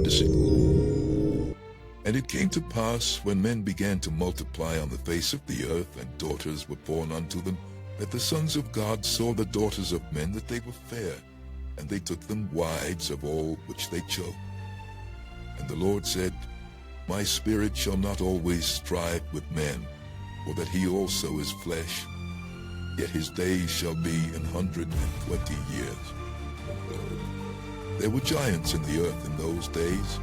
deceive. And it came to pass, when men began to multiply on the face of the earth, and daughters were born unto them, that the sons of God saw the daughters of men that they were fair, and they took them wives of all which they chose. And the Lord said, My spirit shall not always strive with man, for that he also is flesh, yet his days shall be 120 years. There were giants in the earth in those days,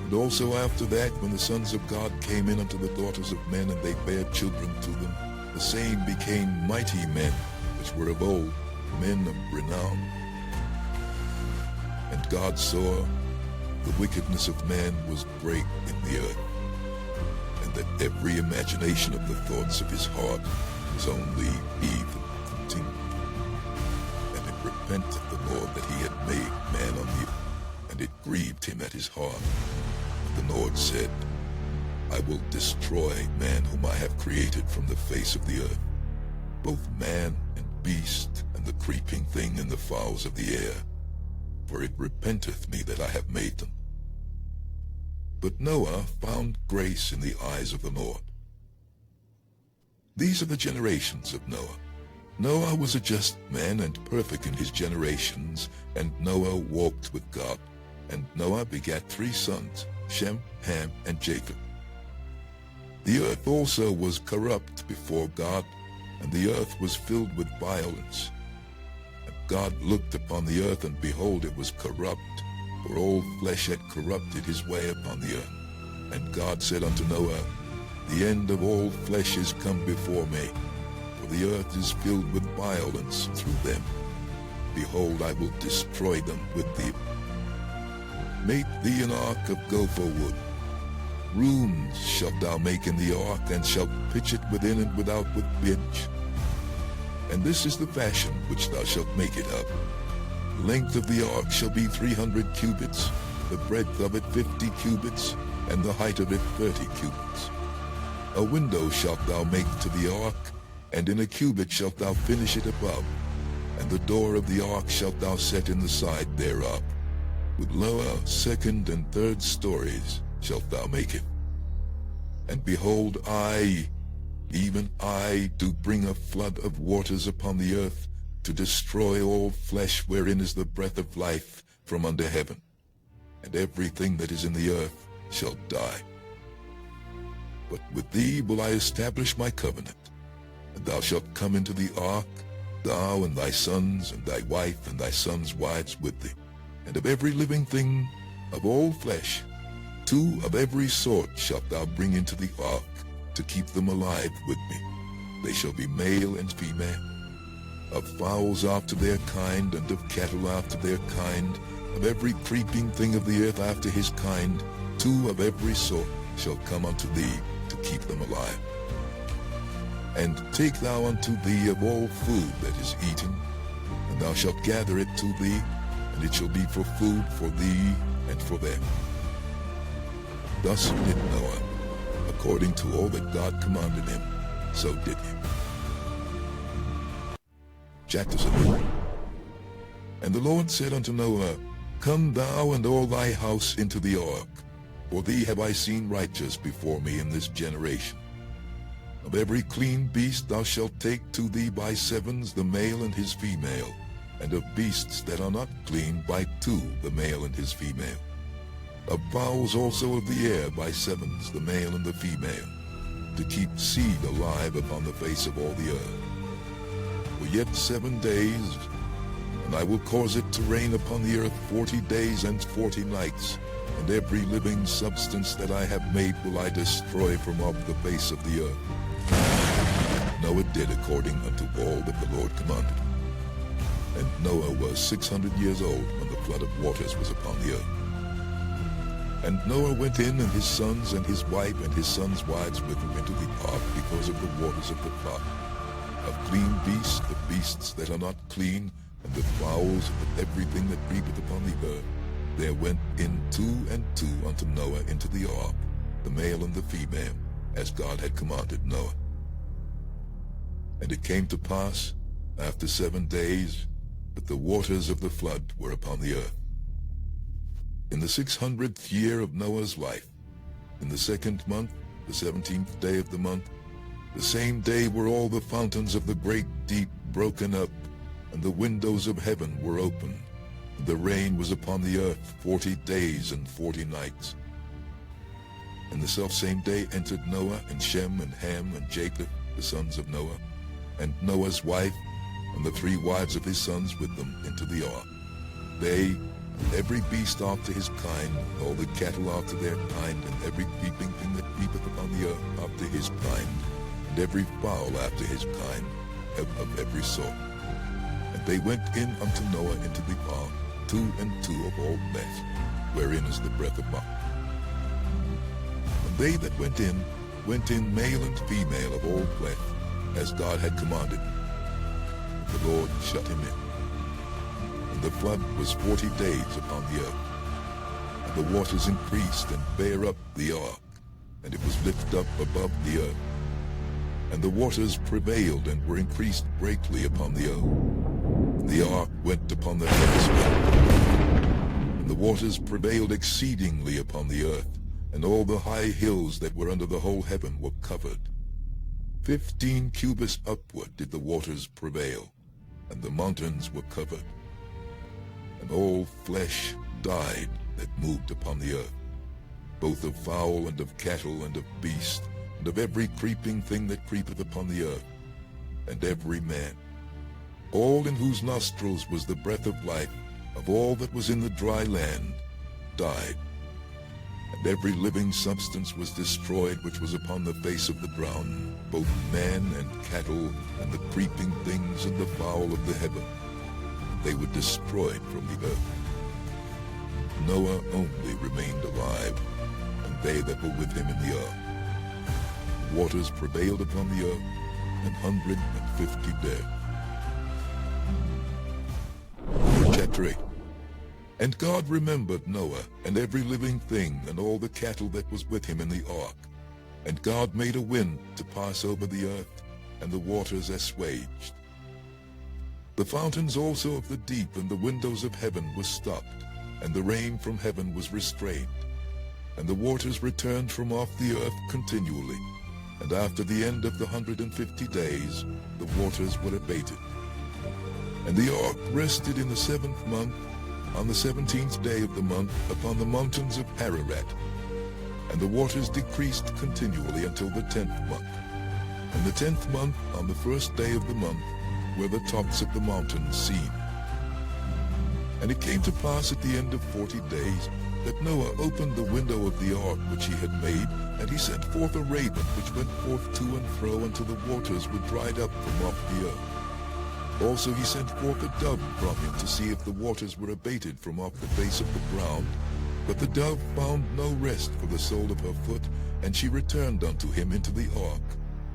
and also after that, when the sons of God came in unto the daughters of men, and they bare children to them, the same became mighty men, which were of old, men of renown. And God saw the wickedness of man was great in the earth, and that every imagination of the thoughts of his heart was only evil continually. And it repented the Lord that he had made man on the earth, and it grieved him at his heart. And the Lord said, I will destroy man whom I have created from the face of the earth, both man and beast, and the creeping thing and the fowls of the air, for it repenteth me that I have made them. But Noah found grace in the eyes of the Lord. These are the generations of Noah. Noah was a just man and perfect in his generations, and Noah walked with God. And Noah begat 3 sons, Shem, Ham, and Japheth. The earth also was corrupt before God, and the earth was filled with violence. And God looked upon the earth, and behold, it was corrupt, for all flesh had corrupted his way upon the earth. And God said unto Noah, The end of all flesh is come before me, for the earth is filled with violence through them. Behold, I will destroy them with thee. Make thee an ark of gopher wood. Rooms shalt thou make in the ark, and shalt pitch it within and without with pitch. And this is the fashion which thou shalt make it of. The length of the ark shall be 300 cubits, the breadth of it 50 cubits, and the height of it 30 cubits. A window shalt thou make to the ark, and in a cubit shalt thou finish it above. And the door of the ark shalt thou set in the side thereof. With lower, second, and third stories shalt thou make it. And behold, I, even I, do bring a flood of waters upon the earth, to destroy all flesh wherein is the breath of life from under heaven. And everything that is in the earth shall die. But with thee will I establish my covenant, and thou shalt come into the ark, thou and thy sons, and thy wife, and thy sons' wives with thee. And of every living thing, of all flesh, 2 of every sort shalt thou bring into the ark, to keep them alive with me. They shall be male and female. Of fowls after their kind, and of cattle after their kind, of every creeping thing of the earth after his kind, 2 of every sort shall come unto thee, to keep them alive. And take thou unto thee of all food that is eaten, and thou shalt gather it to thee, and it shall be for food for thee and for them. Thus did Noah, according to all that God commanded him, so did he. Chapter 7. And the Lord said unto Noah, Come thou and all thy house into the ark, for thee have I seen righteous before me in this generation. Of every clean beast thou shalt take to thee by 7s the male and his female, and of beasts that are not clean by 2 the male and his female. Of fowls also of the air by 7s the male and the female, to keep seed alive upon the face of all the earth. For yet 7 days, and I will cause it to rain upon the earth 40 days and 40 nights, and every living substance that I have made will I destroy from off the face of the earth. Noah did according unto all that the Lord commanded. And Noah was 600 years old when the flood of waters was upon the earth. And Noah went in, and his sons and his wife and his sons' wives with him into the ark, because of the waters of the flood. Of clean beasts, the beasts that are not clean, and the fowls, and everything that creepeth upon the earth, there went in 2 and 2 unto Noah into the ark, the male and the female, as God had commanded Noah. And it came to pass, after 7 days, that the waters of the flood were upon the earth. In the 600th year of Noah's life, in the 2nd month, the 17th day of the month, the same day were all the fountains of the great deep broken up, and the windows of heaven were opened, and the rain was upon the earth 40 days and 40 nights. And the selfsame day entered Noah and Shem and Ham and Japheth, the sons of Noah, and Noah's wife, and the 3 wives of his sons with them into the ark. They, and every beast after his kind, and all the cattle after their kind, and every creeping thing that creepeth upon the earth after his kind, and every fowl after his kind, of every sort. And they went in unto Noah into the ark, 2 and 2 of all flesh, wherein is the breath of life. And they that went in male and female of all flesh, as God had commanded. The Lord shut him in. And the flood was 40 days upon the earth. And the waters increased and bare up the ark, and it was lifted up above the earth. And the waters prevailed and were increased greatly upon the earth. And the ark went upon the hemisphere. And the waters prevailed exceedingly upon the earth, and all the high hills that were under the whole heaven were covered. 15 cubits upward did the waters prevail, and the mountains were covered. And all flesh died that moved upon the earth, both of fowl and of cattle and of beast, and of every creeping thing that creepeth upon the earth, and every man. All in whose nostrils was the breath of life, of all that was in the dry land, died. And every living substance was destroyed which was upon the face of the ground, both man and cattle, and the creeping things and the fowl of the heaven. They were destroyed from the earth. Noah only remained alive, and they that were with him in the ark. Waters prevailed upon the earth, 150 dead. Chapter 8. And God remembered Noah, and every living thing, and all the cattle that was with him in the ark. And God made a wind to pass over the earth, and the waters assuaged. The fountains also of the deep and the windows of heaven were stopped, and the rain from heaven was restrained. And the waters returned from off the earth continually. And after the end of the 150 days, the waters were abated. And the ark rested in the 7th month, on the 17th day of the month, upon the mountains of Ararat. And the waters decreased continually until the 10th month. And the 10th month, on the 1st day of the month, were the tops of the mountains seen. And it came to pass at the end of 40 days, that Noah opened the window of the ark which he had made, and he sent forth a raven which went forth to and fro until the waters were dried up from off the earth. Also he sent forth a dove from him to see if the waters were abated from off the face of the ground. But the dove found no rest for the sole of her foot, and she returned unto him into the ark,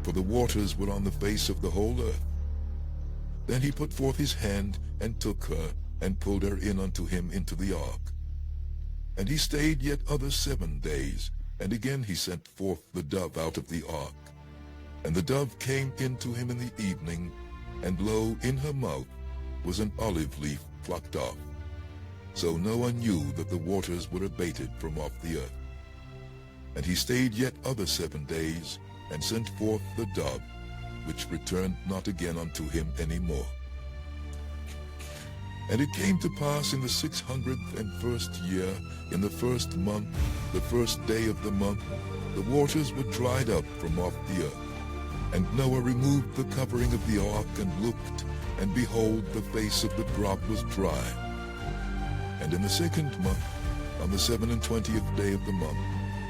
for the waters were on the face of the whole earth. Then he put forth his hand, and took her, and pulled her in unto him into the ark. And he stayed yet other 7 days, and again he sent forth the dove out of the ark. And the dove came in to him in the evening, and lo, in her mouth was an olive leaf plucked off. So Noah knew that the waters were abated from off the earth. And he stayed yet other 7 days, and sent forth the dove, which returned not again unto him any more. And it came to pass in the 601st year, in the 1st month, the 1st day of the month, the waters were dried up from off the earth. And Noah removed the covering of the ark, and looked, and behold, the face of the drop was dry. And in the 2nd month, on the 27th day of the month,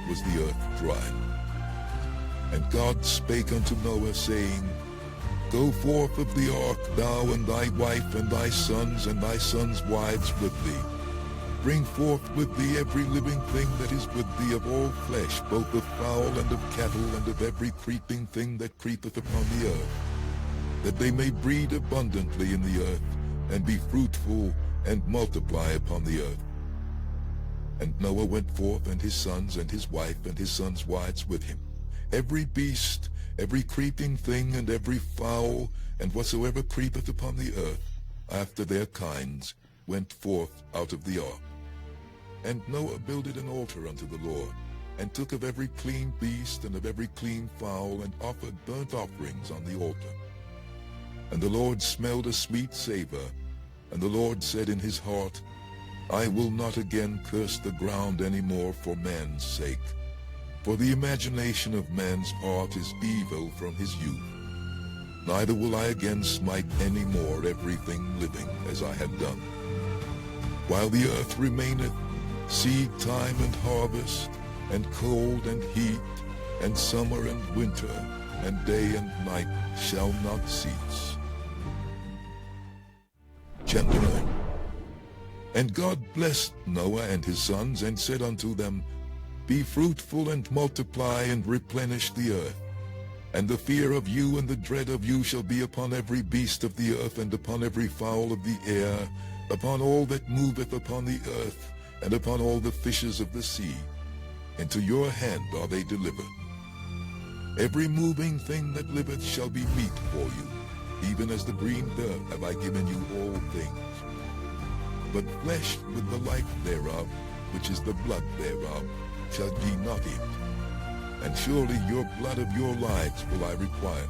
was the earth dry. And God spake unto Noah, saying, Go forth of the ark, thou and thy wife, and thy sons' wives with thee. Bring forth with thee every living thing that is with thee of all flesh, both of fowl and of cattle, and of every creeping thing that creepeth upon the earth, that they may breed abundantly in the earth, and be fruitful, and multiply upon the earth. And Noah went forth, and his sons, and his wife, and his sons' wives with him. Every beast, every creeping thing, and every fowl, and whatsoever creepeth upon the earth, after their kinds, went forth out of the ark. And Noah builded an altar unto the Lord, and took of every clean beast and of every clean fowl, and offered burnt offerings on the altar. And the Lord smelled a sweet savor, and the Lord said in his heart, I will not again curse the ground any more for man's sake, for the imagination of man's heart is evil from his youth. Neither will I again smite any more everything living as I had done. While the earth remaineth, seed time and harvest, and cold and heat, and summer and winter, and day and night shall not cease. Chapter 9. And God blessed Noah and his sons, and said unto them, Be fruitful, and multiply, and replenish the earth. And the fear of you and the dread of you shall be upon every beast of the earth, and upon every fowl of the air, upon all that moveth upon the earth, and upon all the fishes of the sea. Into your hand are they delivered. Every moving thing that liveth shall be meat for you, even as the green herb have I given you all things. But flesh with the life thereof, which is the blood thereof, shall ye not eat. And surely your blood of your lives will I require.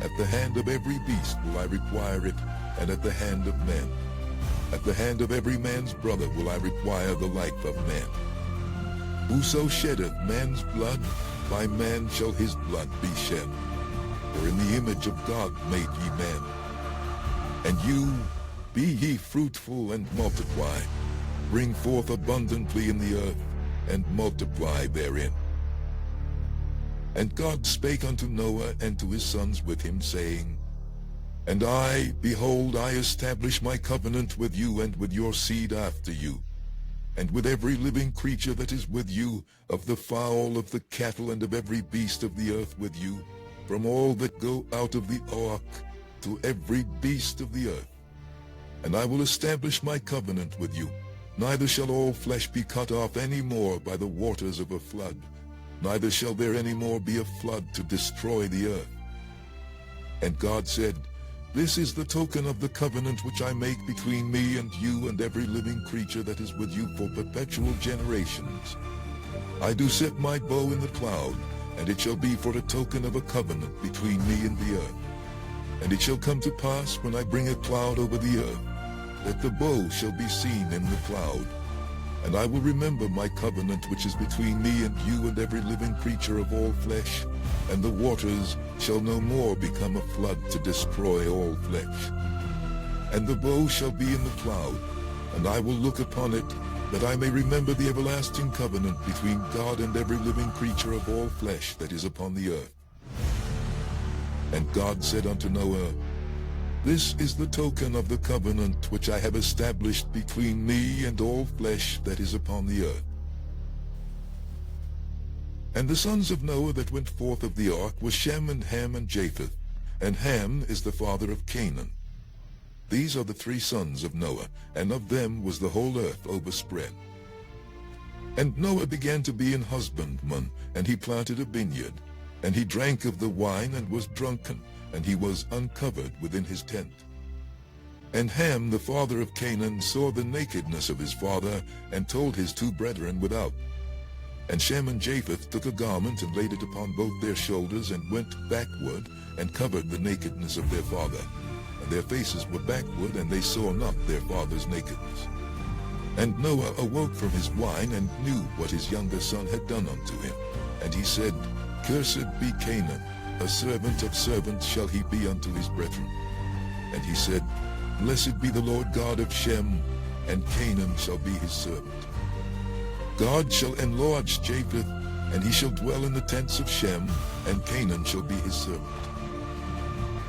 At the hand of every beast will I require it, and at the hand of men. At the hand of every man's brother will I require the life of man. Whoso sheddeth man's blood, by man shall his blood be shed. For in the image of God made ye man. And you, be ye fruitful and multiply. Bring forth abundantly in the earth, and multiply therein. And God spake unto Noah and to his sons with him, saying, And I, behold, I establish my covenant with you and with your seed after you, and with every living creature that is with you, of the fowl, of the cattle, and of every beast of the earth with you, from all that go out of the ark, to every beast of the earth. And I will establish my covenant with you. Neither shall all flesh be cut off any more by the waters of a flood, neither shall there any more be a flood to destroy the earth. And God said, This is the token of the covenant which I make between me and you and every living creature that is with you for perpetual generations. I do set my bow in the cloud, and it shall be for a token of a covenant between me and the earth. And it shall come to pass, when I bring a cloud over the earth, that the bow shall be seen in the cloud. And I will remember my covenant which is between me and you and every living creature of all flesh, and the waters shall no more become a flood to destroy all flesh. And the bow shall be in the cloud, and I will look upon it, that I may remember the everlasting covenant between God and every living creature of all flesh that is upon the earth. And God said unto Noah, This is the token of the covenant which I have established between me and all flesh that is upon the earth. And the sons of Noah that went forth of the ark were Shem and Ham and Japheth, and Ham is the father of Canaan. These are the three sons of Noah, and of them was the whole earth overspread. And Noah began to be an husbandman, and he planted a vineyard. And he drank of the wine and was drunken, and he was uncovered within his tent. And Ham, the father of Canaan, saw the nakedness of his father, and told his two brethren without. And Shem and Japheth took a garment and laid it upon both their shoulders, and went backward, and covered the nakedness of their father. And their faces were backward, and they saw not their father's nakedness. And Noah awoke from his wine, and knew what his younger son had done unto him. And he said, Cursed be Canaan, a servant of servants shall he be unto his brethren. And he said, Blessed be the Lord God of Shem, and Canaan shall be his servant. God shall enlarge Japheth, and he shall dwell in the tents of Shem, and Canaan shall be his servant.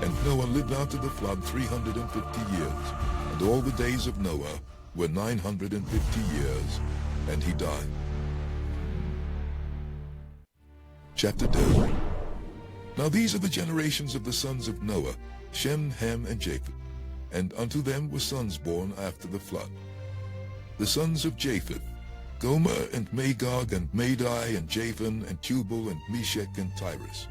And Noah lived after the flood 350 years, and all the days of Noah were 950 years, and he died. Chapter 2. Now these are the generations of the sons of Noah, Shem, Ham, and Japheth, and unto them were sons born after the flood. The sons of Japheth, Gomer, and Magog, and Madai, and Javan, and Tubal, and Meshech, and Tyrus.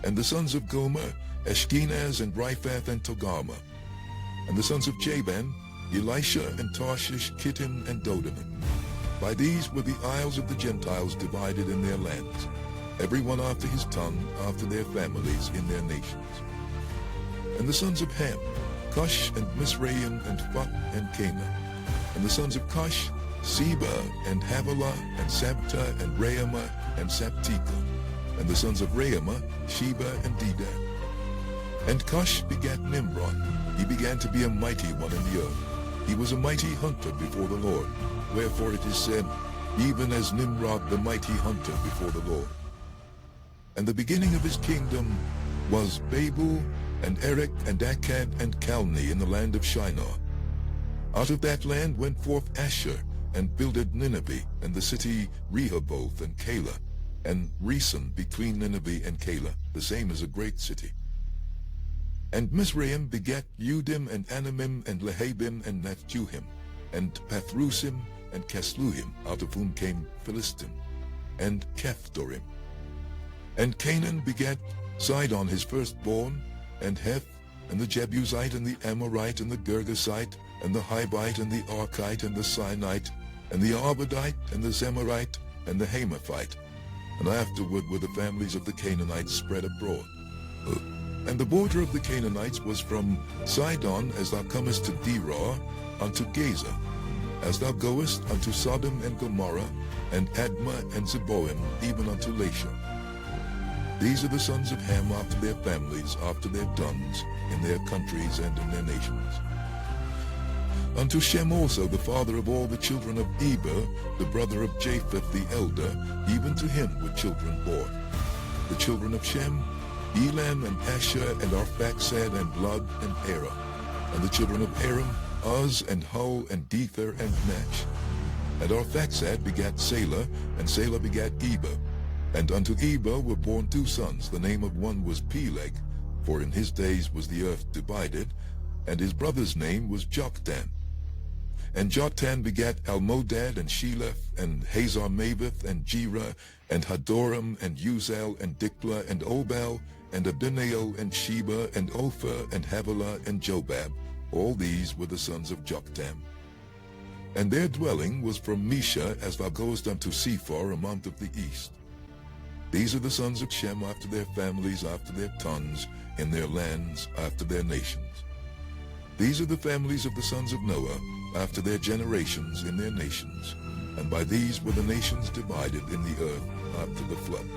And the sons of Gomer, Ashkenaz, and Riphath, and Togarmah. And the sons of Javan, Elisha and Tarshish, Kittim and Dodman. By these were the isles of the Gentiles divided in their lands, every one after his tongue, after their families, in their nations. And the sons of Ham, Cush and Mizraim and Phut and Canaan. And the sons of Cush, Seba and Havilah and Sabta and Raamah and Saptika. And the sons of Raamah, Sheba and Dedan. And Cush begat Nimrod. He began to be a mighty one in the earth. He was a mighty hunter before the Lord. Wherefore it is said, even as Nimrod the mighty hunter before the Lord. And the beginning of his kingdom was Babel, and Erech, and Akkad, and Calneh in the land of Shinar. Out of that land went forth Asher, and builded Nineveh, and the city Rehoboth, and Calah, and Resen between Nineveh and Calah, the same as a great city. And Mizraim begat Udim, and Anamim, and Lehabim, and Naphtuhim, and Pathrusim, and Casluhim, out of whom came Philistim, and Caphtorim. And Canaan begat Sidon his firstborn, and Heth, and the Jebusite, and the Amorite, and the Girgasite, and the Hivite, and the Archite, and the Sinite, and the Arvadite, and the Zemarite, and the Hamathite. And afterward were the families of the Canaanites spread abroad. And the border of the Canaanites was from Sidon, as thou comest to Derar, unto Gaza, as thou goest unto Sodom and Gomorrah, and Admah and Zeboim, even unto Lasha. These are the sons of Ham after their families, after their tongues, in their countries and in their nations. Unto Shem also, the father of all the children of Eber, the brother of Japheth the elder, even to him were children born. The children of Shem, Elam and Asher and Arphaxad and Lud and Erah. And the children of Aram, Uz and Hul and Dether and Nash. And Arphaxad begat Salah, and Salah begat Eber. And unto Eber were born two sons. The name of one was Peleg, for in his days was the earth divided, and his brother's name was Joktan. And Joktan begat Almodad and Sheleph, and Hazar-Maveth, and Jerah, and Hadoram, and Uzal, and Diklah, and Obal, and Abinael, and Sheba, and Ophir, and Havilah, and Jobab. All these were the sons of Joktan. And their dwelling was from Mesha, as thou goest unto Sephar, a month of the east. These are the sons of Shem after their families, after their tongues, in their lands, after their nations. These are the families of the sons of Noah, after their generations, in their nations. And by these were the nations divided in the earth after the flood.